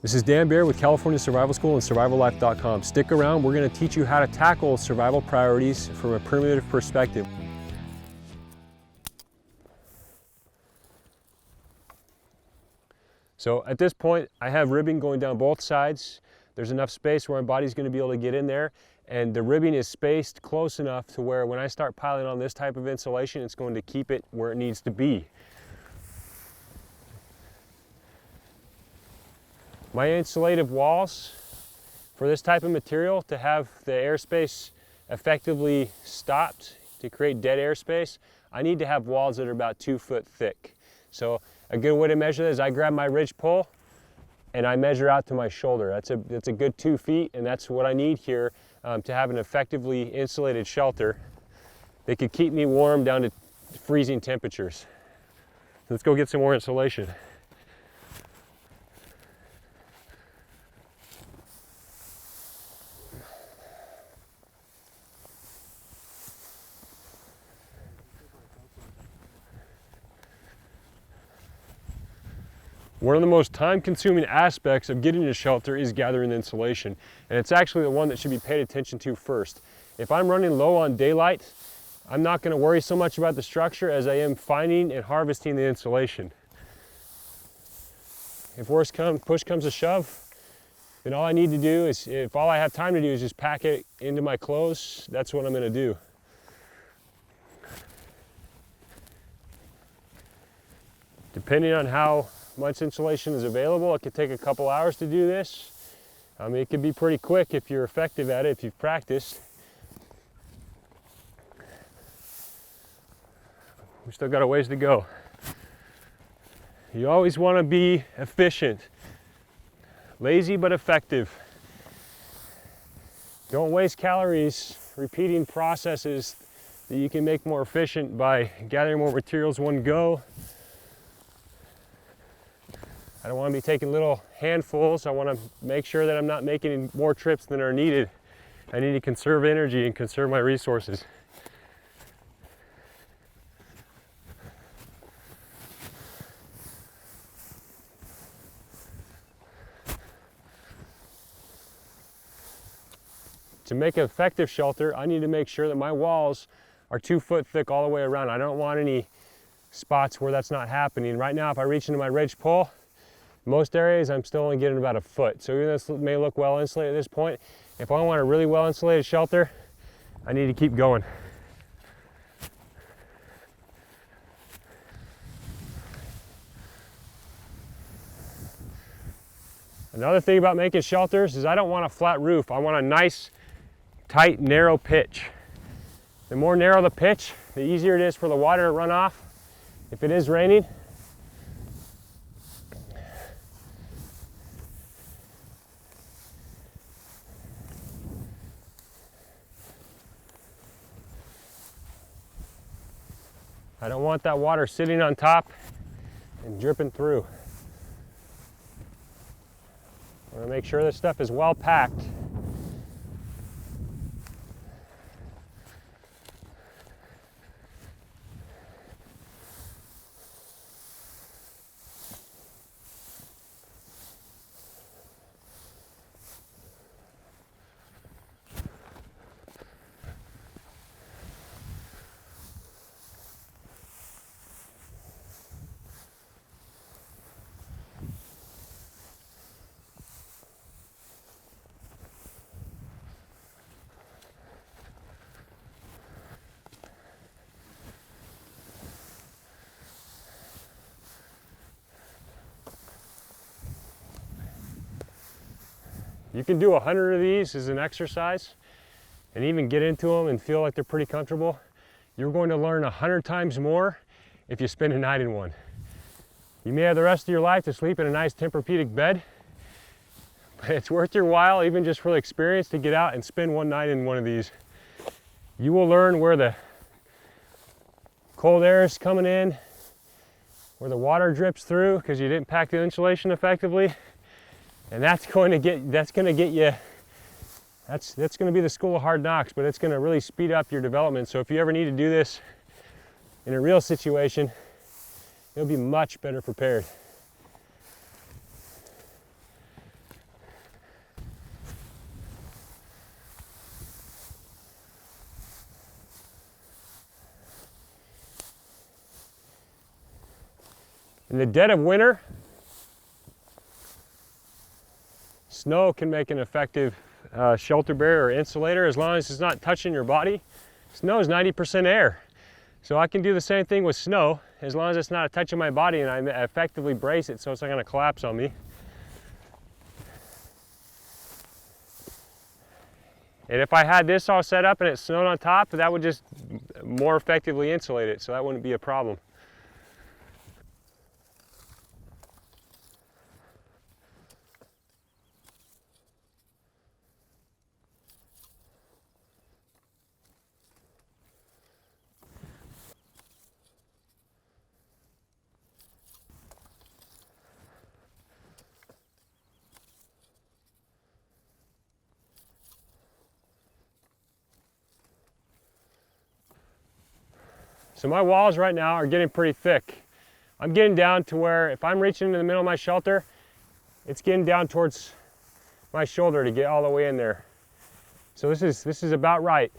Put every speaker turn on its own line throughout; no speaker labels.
This is Dan Baer with California Survival School and SurvivalLife.com. Stick around, we're going to teach you how to tackle survival priorities from a primitive perspective. So at this point, I have ribbing going down both sides. There's enough space where my body's going to be able to get in there, and the ribbing is spaced close enough to where when I start piling on this type of insulation, it's going to keep it where it needs to be. My insulative walls for this type of material, to have the airspace effectively stopped, to create dead airspace, I need to have walls that are about 2 foot thick. So a good way to measure that is I grab my ridge pole and I measure out to my shoulder. That's a good 2 feet, and that's what I need here to have an effectively insulated shelter that could keep me warm down to freezing temperatures. Let's go get some more insulation. One of the most time-consuming aspects of getting a shelter is gathering insulation, and it's actually the one that should be paid attention to first. If I'm running low on daylight, I'm not going to worry so much about the structure as I am finding and harvesting the insulation. If push comes to shove, then all I need to do is, if all I have time to do is just pack it into my clothes, that's what I'm going to do. Depending on how much insulation is available, it could take a couple hours to do this. It could be pretty quick if you're effective at it, if you've practiced. We still got a ways to go. You always want to be efficient, lazy but effective. Don't waste calories repeating processes that you can make more efficient by gathering more materials one go. I don't want to be taking little handfuls. I want to make sure that I'm not making more trips than are needed. I need to conserve energy and conserve my resources. To make an effective shelter, I need to make sure that my walls are 2 foot thick all the way around. I don't want any spots where that's not happening. Right now, if I reach into my ridge pole, most areas I'm still only getting about a foot. So even though this may look well insulated at this point, if I want a really well insulated shelter, I need to keep going. Another thing about making shelters is I don't want a flat roof. I want a nice, tight, narrow pitch. The more narrow the pitch, the easier it is for the water to run off. If it is raining, I don't want that water sitting on top and dripping through. I want to make sure this stuff is well packed. You can do 100 of these as an exercise and even get into them and feel like they're pretty comfortable. You're going to learn 100 times more if you spend a night in one. You may have the rest of your life to sleep in a nice Tempur-Pedic bed, but it's worth your while, even just for the experience, to get out and spend one night in one of these. You will learn where the cold air is coming in, where the water drips through because you didn't pack the insulation effectively. And that's going to get you, that's going to be the school of hard knocks, but it's going to really speed up your development. So if you ever need to do this in a real situation, you'll be much better prepared. In the dead of winter, snow can make an effective shelter barrier or insulator as long as it's not touching your body. Snow is 90% air. So I can do the same thing with snow as long as it's not touching my body and I effectively brace it so it's not going to collapse on me. And if I had this all set up and it snowed on top, that would just more effectively insulate it, so that wouldn't be a problem. So my walls right now are getting pretty thick. I'm getting down to where if I'm reaching into the middle of my shelter, it's getting down towards my shoulder to get all the way in there. So this is about right.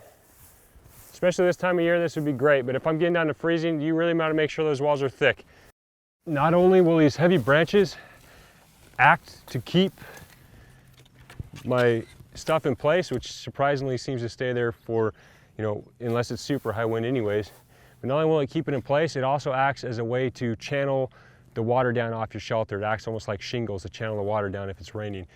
Especially this time of year, this would be great. But if I'm getting down to freezing, you really want to make sure those walls are thick. Not only will these heavy branches act to keep my stuff in place, which surprisingly seems to stay there for, unless it's super high wind anyways. But not only will it keep it in place, it also acts as a way to channel the water down off your shelter. It acts almost like shingles to channel the water down if it's raining.